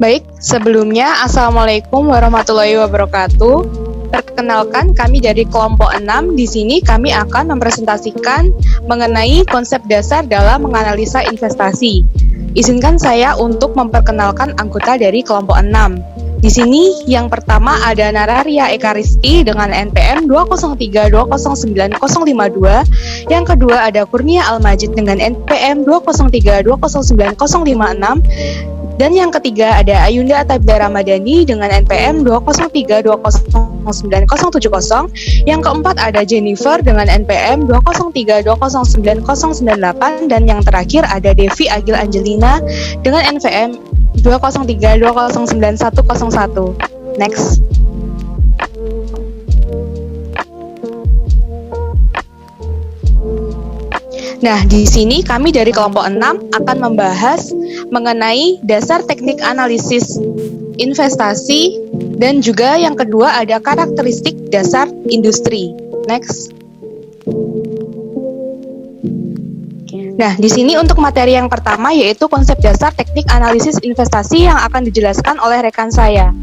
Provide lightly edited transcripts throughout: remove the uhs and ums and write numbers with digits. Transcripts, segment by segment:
Baik, sebelumnya Assalamualaikum warahmatullahi wabarakatuh. Perkenalkan, kami dari kelompok 6. Di sini kami akan mempresentasikan mengenai konsep dasar dalam menganalisa investasi. Izinkan saya untuk memperkenalkan anggota dari kelompok 6. Di sini yang pertama ada Nararia Ekaristi dengan NPM 203209052. Yang kedua ada Kurnia Almajid dengan NPM 203209056. Dan yang ketiga ada Ayunda Atabida Ramadhani dengan NPM 203209070. Yang keempat ada Jennifer dengan NPM 203209098. Dan yang terakhir ada Devi Agil Angelina dengan NPM 203209101. Next. Nah, di sini kami dari kelompok 6 akan membahas mengenai dasar teknik analisis investasi dan juga yang kedua ada karakteristik dasar industri. Next. Nah, di sini untuk materi yang pertama yaitu konsep dasar teknik analisis investasi yang akan dijelaskan oleh rekan saya.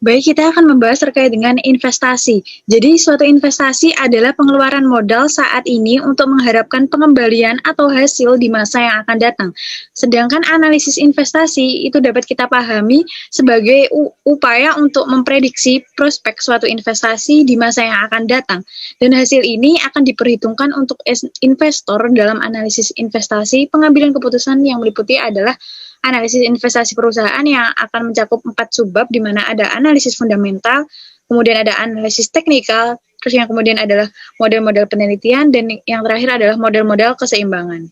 Baik, kita akan membahas terkait dengan investasi. Jadi, suatu investasi adalah pengeluaran modal saat ini untuk mengharapkan pengembalian atau hasil di masa yang akan datang. Sedangkan analisis investasi itu dapat kita pahami sebagai upaya untuk memprediksi prospek suatu investasi di masa yang akan datang. Dan hasil ini akan diperhitungkan untuk investor dalam analisis investasi. Pengambilan keputusan yang meliputi adalah analisis investasi perusahaan yang akan mencakup 4 subbab, di mana ada analisis fundamental, kemudian ada analisis teknikal, terus yang kemudian adalah model-model penelitian, dan yang terakhir adalah model-model keseimbangan.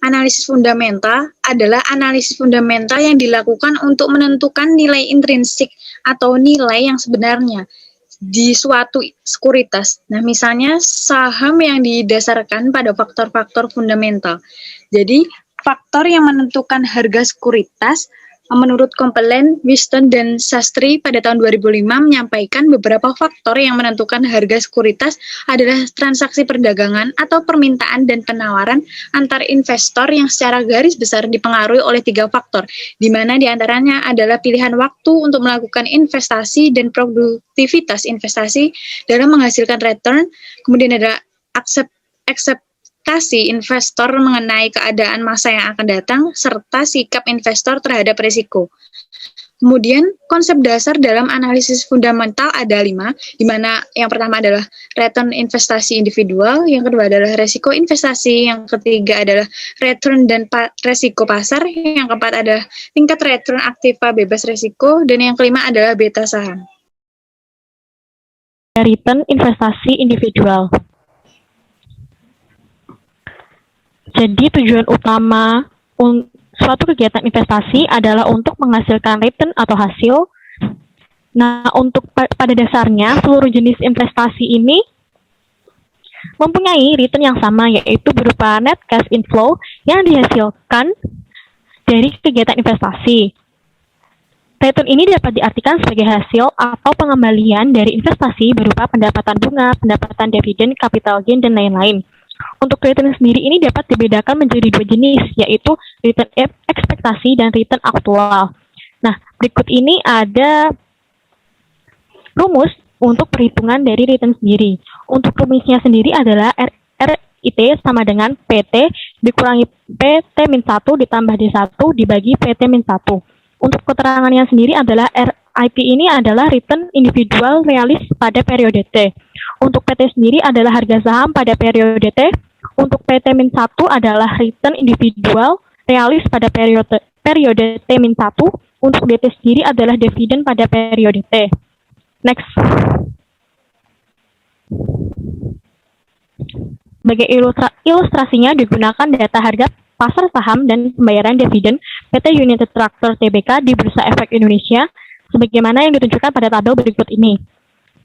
Analisis fundamental adalah analisis fundamental yang dilakukan untuk menentukan nilai intrinsik atau nilai yang sebenarnya di suatu sekuritas. Nah, misalnya saham yang didasarkan pada faktor-faktor fundamental. Jadi, faktor yang menentukan harga sekuritas menurut Copeland, Whiston, dan Sastry pada tahun 2005 menyampaikan beberapa faktor yang menentukan harga sekuritas adalah transaksi perdagangan atau permintaan dan penawaran antar investor yang secara garis besar dipengaruhi oleh 3 faktor, di mana diantaranya adalah pilihan waktu untuk melakukan investasi dan produktivitas investasi dalam menghasilkan return, kemudian ada ekspektasi investor mengenai keadaan masa yang akan datang, serta sikap investor terhadap risiko. Kemudian, konsep dasar dalam analisis fundamental ada 5, di mana yang pertama adalah return investasi individual, yang kedua adalah resiko investasi, yang ketiga adalah return dan resiko pasar, yang keempat adalah tingkat return aktiva bebas resiko, dan yang kelima adalah beta saham. Return investasi individual. Jadi tujuan utama suatu kegiatan investasi adalah untuk menghasilkan return atau hasil. Nah, untuk pada dasarnya seluruh jenis investasi ini mempunyai return yang sama, yaitu berupa net cash inflow yang dihasilkan dari kegiatan investasi. Return ini dapat diartikan sebagai hasil atau pengembalian dari investasi berupa pendapatan bunga, pendapatan dividen, capital gain, dan lain-lain. Untuk return sendiri ini dapat dibedakan menjadi 2 jenis, yaitu return ekspektasi dan return aktual. Nah, berikut ini ada rumus untuk perhitungan dari return sendiri. Untuk rumusnya sendiri adalah RIT sama dengan PT dikurangi PT-1 ditambah D1 dibagi PT-1. Untuk keterangannya sendiri adalah RIT ini adalah return individual realis pada periode T. Untuk PT sendiri adalah harga saham pada periode T. Untuk PT-1 adalah return individual realis pada periode T-1. Untuk DT sendiri adalah dividen pada periode T. Next. Sebagai ilustrasinya digunakan data harga pasar saham dan pembayaran dividen PT United Tractor Tbk di Bursa Efek Indonesia sebagaimana yang ditunjukkan pada tabel berikut ini.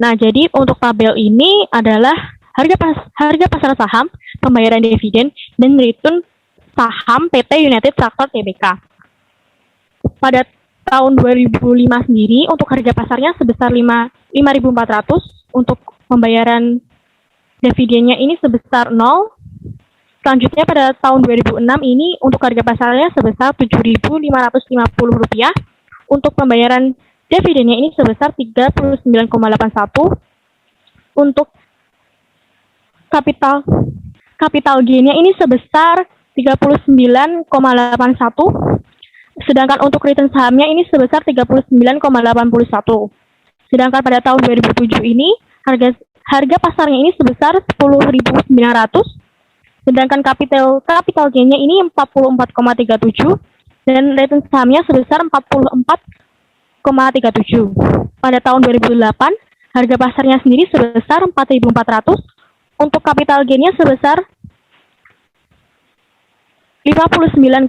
Nah, jadi untuk tabel ini adalah harga pasar saham, pembayaran dividen, dan return saham PT United Tractor Tbk. Pada tahun 2005 sendiri untuk harga pasarnya sebesar 5.400, untuk pembayaran dividennya ini sebesar 0. Selanjutnya pada tahun 2006 ini untuk harga pasarnya sebesar Rp7.550, untuk pembayaran dividennya ini sebesar 39,81. Untuk kapital gain-nya ini sebesar 39,81, sedangkan untuk return sahamnya ini sebesar 39,81. Sedangkan pada tahun 2007 ini harga pasarnya ini sebesar 10.900, sedangkan kapital gain-nya ini 44,37 dan return sahamnya sebesar 44,37. Pada tahun 2008 harga pasarnya sendiri sebesar 4.400, untuk kapital gain-nya sebesar 59,63,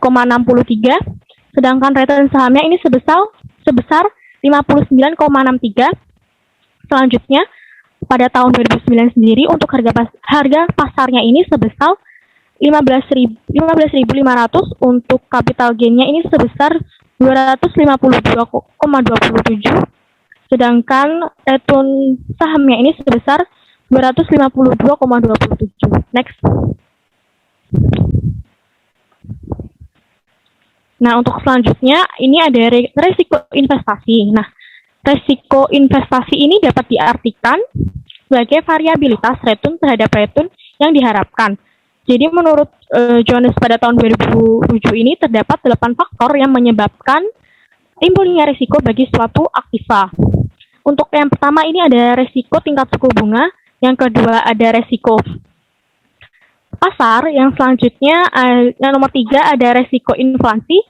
sedangkan return sahamnya ini sebesar 59,63. Selanjutnya pada tahun 2009 sendiri untuk harga pasarnya ini sebesar 15.500, untuk capital gain-nya ini sebesar 252,27, sedangkan return sahamnya ini sebesar 252,27. Next. Nah, untuk selanjutnya ini ada resiko investasi. Nah, resiko investasi ini dapat diartikan sebagai variabilitas return terhadap return yang diharapkan. Jadi menurut Jones pada tahun 2007 ini terdapat 8 faktor yang menyebabkan timbulnya risiko bagi suatu aktiva. Untuk yang pertama ini ada resiko tingkat suku bunga, yang kedua ada resiko pasar, yang selanjutnya yang nomor 3 ada resiko inflasi,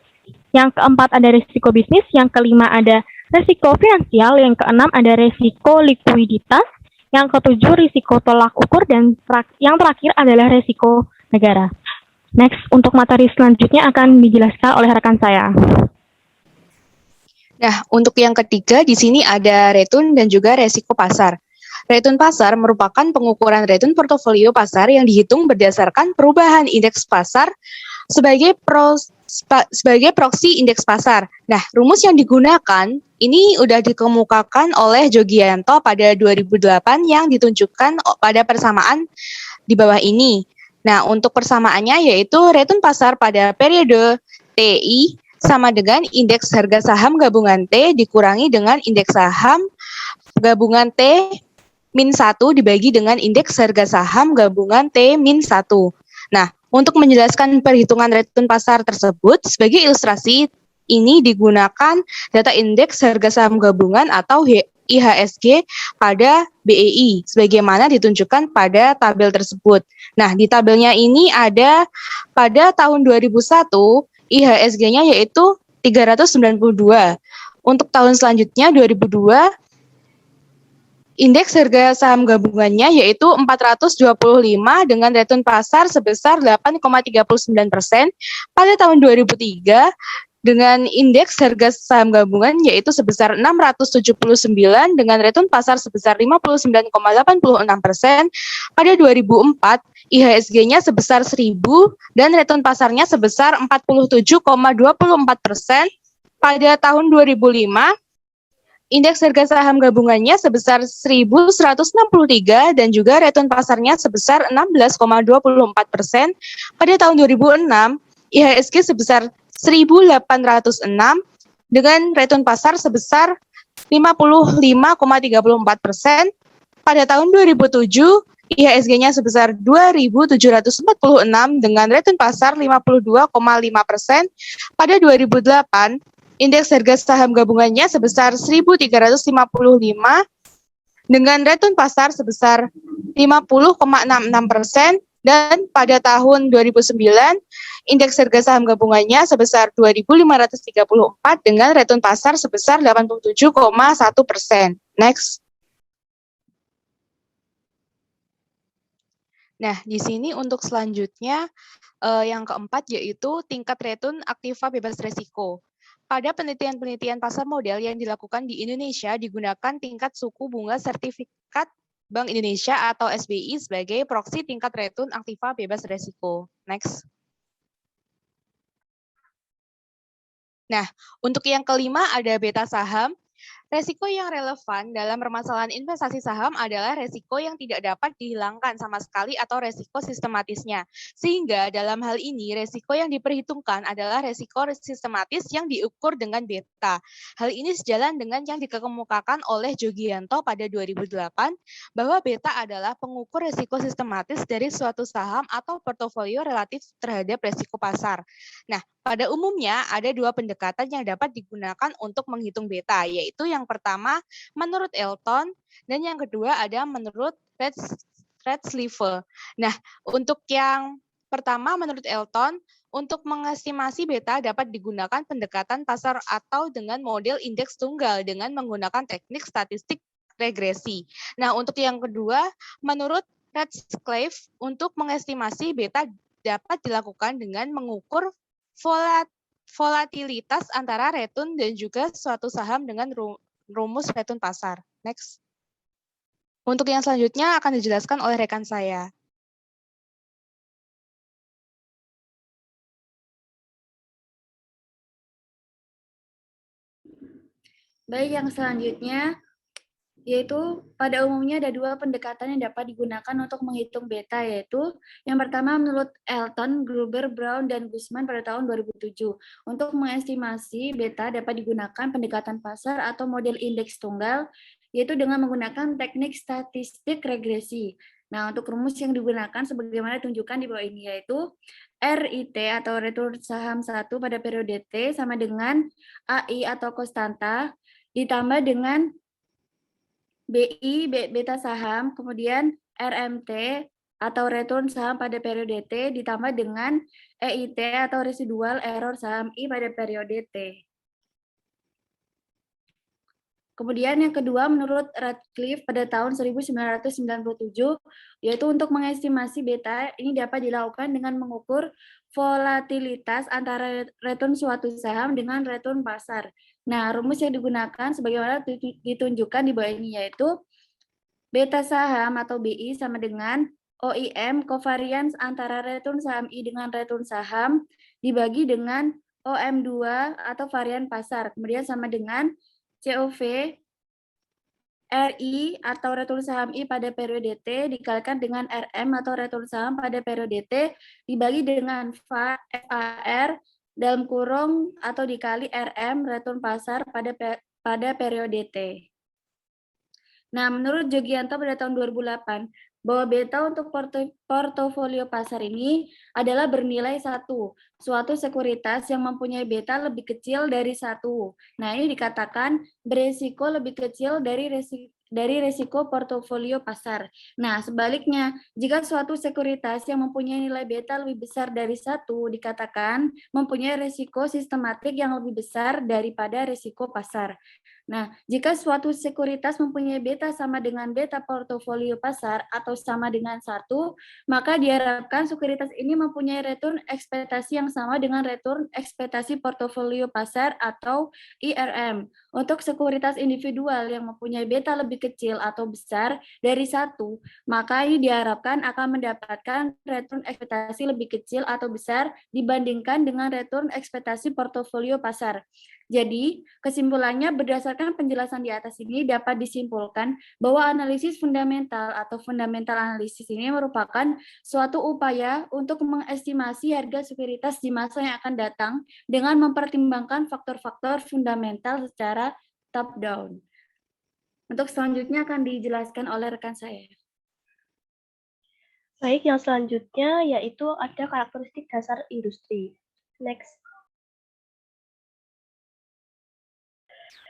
yang keempat ada resiko bisnis, yang kelima ada resiko finansial, yang keenam ada resiko likuiditas, yang ketujuh risiko tolak ukur, dan yang terakhir adalah resiko negara. Next, untuk materi selanjutnya akan dijelaskan oleh rekan saya. Nah, untuk yang ketiga di sini ada return dan juga resiko pasar. Return pasar merupakan pengukuran return portofolio pasar yang dihitung berdasarkan perubahan indeks pasar sebagai proksi indeks pasar. Nah, rumus yang digunakan ini udah dikemukakan oleh Jogianto pada 2008 yang ditunjukkan pada persamaan di bawah ini. Nah, untuk persamaannya yaitu return pasar pada periode TI sama dengan indeks harga saham gabungan T dikurangi dengan indeks saham gabungan T-1 dibagi dengan indeks harga saham gabungan T-1. Nah, untuk menjelaskan perhitungan return pasar tersebut, sebagai ilustrasi ini digunakan data indeks harga saham gabungan atau IHSG pada BEI, sebagaimana ditunjukkan pada tabel tersebut. Nah, di tabelnya ini ada pada tahun 2001, IHSG-nya yaitu 392. Untuk tahun selanjutnya, 2002, indeks harga saham gabungannya yaitu 425 dengan return pasar sebesar 8,39%. Pada tahun 2003 dengan indeks harga saham gabungan yaitu sebesar 679 dengan return pasar sebesar 59,86%. Pada 2004 IHSG-nya sebesar 1000 dan return pasarnya sebesar 47,24%. Pada tahun 2005 indeks harga saham gabungannya sebesar 1.163 dan juga return pasarnya sebesar 16,24%. Pada tahun 2006, IHSG sebesar 1.806 dengan return pasar sebesar 55,34%. Pada tahun 2007, IHSG-nya sebesar 2.746 dengan return pasar 52,5%. Pada 2008, indeks harga saham gabungannya sebesar 1.355 dengan return pasar sebesar 50,66%, dan pada tahun 2009 indeks harga saham gabungannya sebesar 2.534 dengan return pasar sebesar 87,1%. Next. Nah, di sini untuk selanjutnya yang keempat yaitu tingkat return aktiva bebas resiko. Pada penelitian-penelitian pasar modal yang dilakukan di Indonesia digunakan tingkat suku bunga sertifikat Bank Indonesia atau SBI sebagai proksi tingkat return aktiva bebas resiko. Next. Nah, untuk yang kelima ada beta saham. Resiko yang relevan dalam permasalahan investasi saham adalah resiko yang tidak dapat dihilangkan sama sekali atau resiko sistematisnya. Sehingga dalam hal ini resiko yang diperhitungkan adalah resiko sistematis yang diukur dengan beta. Hal ini sejalan dengan yang dikemukakan oleh Jogianto pada 2008 bahwa beta adalah pengukur resiko sistematis dari suatu saham atau portofolio relatif terhadap resiko pasar. Nah, pada umumnya ada dua pendekatan yang dapat digunakan untuk menghitung beta, yaitu yang pertama menurut Elton dan yang kedua ada menurut Redsliver. Nah, untuk yang pertama menurut Elton, untuk mengestimasi beta dapat digunakan pendekatan pasar atau dengan model indeks tunggal dengan menggunakan teknik statistik regresi. Nah, untuk yang kedua menurut Redsliver, untuk mengestimasi beta dapat dilakukan dengan mengukur volatilitas antara return dan juga suatu saham dengan rumus return pasar. Next. Untuk yang selanjutnya akan dijelaskan oleh rekan saya. Baik, yang selanjutnya yaitu pada umumnya ada dua pendekatan yang dapat digunakan untuk menghitung beta, yaitu yang pertama menurut Elton, Gruber, Brown, dan Guzman pada tahun 2007. Untuk mengestimasi beta dapat digunakan pendekatan pasar atau model indeks tunggal, yaitu dengan menggunakan teknik statistik regresi. Nah, untuk rumus yang digunakan sebagaimana ditunjukkan di bawah ini, yaitu RIT atau return saham 1 pada periode T sama dengan AI atau konstanta ditambah dengan BI, beta saham, kemudian RMT atau return saham pada periode T ditambah dengan EIT atau residual error saham I pada periode T. Kemudian yang kedua menurut Radcliffe pada tahun 1997, yaitu untuk mengestimasi beta ini dapat dilakukan dengan mengukur volatilitas antara return suatu saham dengan return pasar. Nah, rumus yang digunakan sebagaimana ditunjukkan di bawah ini yaitu beta saham atau BI sama dengan OIM, covariance antara return saham I dengan return saham, dibagi dengan OM2 atau varian pasar. Kemudian sama dengan COV RI atau return saham I pada periode T dikalikan dengan RM atau return saham pada periode T dibagi dengan FAR dalam kurung atau dikali RM return pasar pada periode T. Nah, menurut Jogianto pada tahun 2008, bahwa beta untuk portofolio pasar ini adalah bernilai 1, suatu sekuritas yang mempunyai beta lebih kecil dari 1. Nah, ini dikatakan beresiko lebih kecil dari resiko portofolio pasar. Nah, sebaliknya, jika suatu sekuritas yang mempunyai nilai beta lebih besar dari 1, dikatakan mempunyai resiko sistematik yang lebih besar daripada resiko pasar. Nah, jika suatu sekuritas mempunyai beta sama dengan beta portofolio pasar atau sama dengan 1, maka diharapkan sekuritas ini mempunyai return ekspektasi yang sama dengan return ekspektasi portofolio pasar atau IRM. Untuk sekuritas individual yang mempunyai beta lebih kecil atau besar dari 1, maka ini diharapkan akan mendapatkan return ekspektasi lebih kecil atau besar dibandingkan dengan return ekspektasi portofolio pasar. Jadi, kesimpulannya berdasarkan penjelasan di atas ini dapat disimpulkan bahwa analisis fundamental atau fundamental analisis ini merupakan suatu upaya untuk mengestimasi harga sekuritas di masa yang akan datang dengan mempertimbangkan faktor-faktor fundamental secara top-down. Untuk selanjutnya akan dijelaskan oleh rekan saya. Baik, yang selanjutnya yaitu ada karakteristik dasar industri. Next.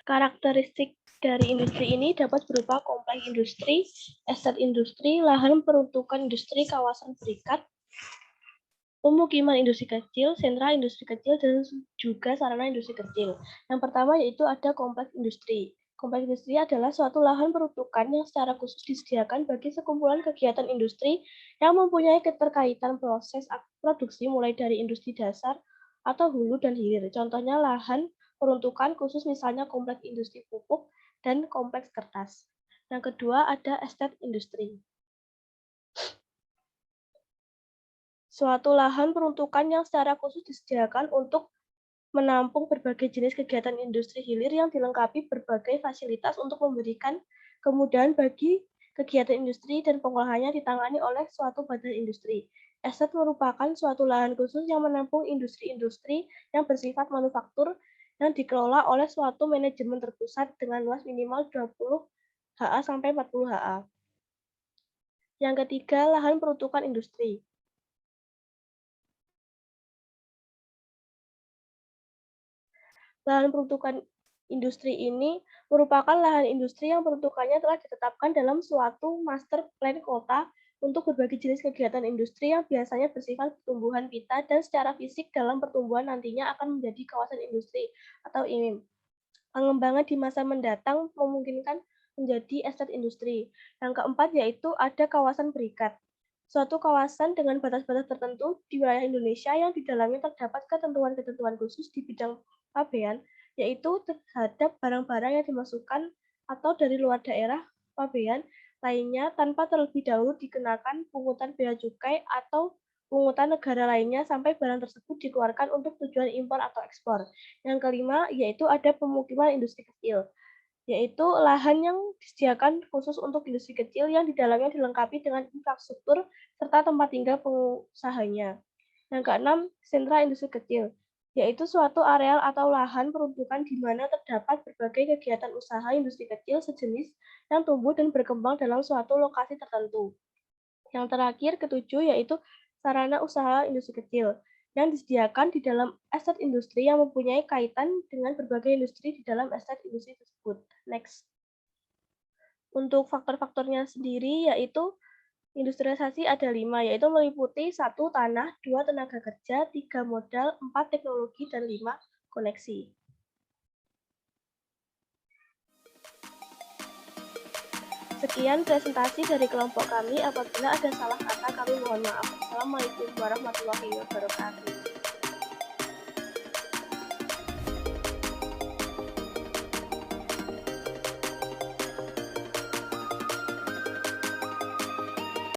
Karakteristik dari industri ini dapat berupa kompleks industri, aset industri, lahan peruntukan industri, kawasan berikat, pemukiman industri kecil, sentra industri kecil, dan juga sarana industri kecil. Yang pertama yaitu ada kompleks industri. Kompleks industri adalah suatu lahan peruntukan yang secara khusus disediakan bagi sekumpulan kegiatan industri yang mempunyai keterkaitan proses produksi mulai dari industri dasar atau hulu dan hilir. Contohnya lahan peruntukan khusus misalnya kompleks industri pupuk dan kompleks kertas. Yang kedua ada estate industri. Suatu lahan peruntukan yang secara khusus disediakan untuk menampung berbagai jenis kegiatan industri hilir yang dilengkapi berbagai fasilitas untuk memberikan kemudahan bagi kegiatan industri dan pengolahannya ditangani oleh suatu badan industri. Aset merupakan suatu lahan khusus yang menampung industri-industri yang bersifat manufaktur yang dikelola oleh suatu manajemen terpusat dengan luas minimal 20 HA sampai 40 HA. Yang ketiga, lahan peruntukan industri. Lahan peruntukan industri ini merupakan lahan industri yang peruntukannya telah ditetapkan dalam suatu master plan kota untuk berbagai jenis kegiatan industri yang biasanya bersifat pertumbuhan pita dan secara fisik dalam pertumbuhan nantinya akan menjadi kawasan industri atau IMIM. Pengembangan di masa mendatang memungkinkan menjadi aset industri. Yang keempat yaitu ada kawasan berikat. Suatu kawasan dengan batas-batas tertentu di wilayah Indonesia yang di dalamnya terdapat ketentuan-ketentuan khusus di bidang pabean, yaitu terhadap barang-barang yang dimasukkan atau dari luar daerah pabean lainnya tanpa terlebih dahulu dikenakan pungutan bea cukai atau pungutan negara lainnya sampai barang tersebut dikeluarkan untuk tujuan impor atau ekspor. Yang kelima yaitu ada pemukiman industri kecil, yaitu lahan yang disediakan khusus untuk industri kecil yang di dalamnya dilengkapi dengan infrastruktur serta tempat tinggal pengusahanya. Yang keenam, sentra industri kecil, yaitu suatu areal atau lahan peruntukan di mana terdapat berbagai kegiatan usaha industri kecil sejenis yang tumbuh dan berkembang dalam suatu lokasi tertentu. Yang terakhir, ketujuh, yaitu sarana usaha industri kecil yang disediakan di dalam aset industri yang mempunyai kaitan dengan berbagai industri di dalam aset industri tersebut. Next. Untuk faktor-faktornya sendiri yaitu industrialisasi ada 5, yaitu meliputi 1 tanah, 2 tenaga kerja, 3 modal, 4 teknologi, dan 5 koneksi. Sekian presentasi dari kelompok kami. Apabila ada salah kata, kami mohon maaf. Assalamualaikum warahmatullahi wabarakatuh.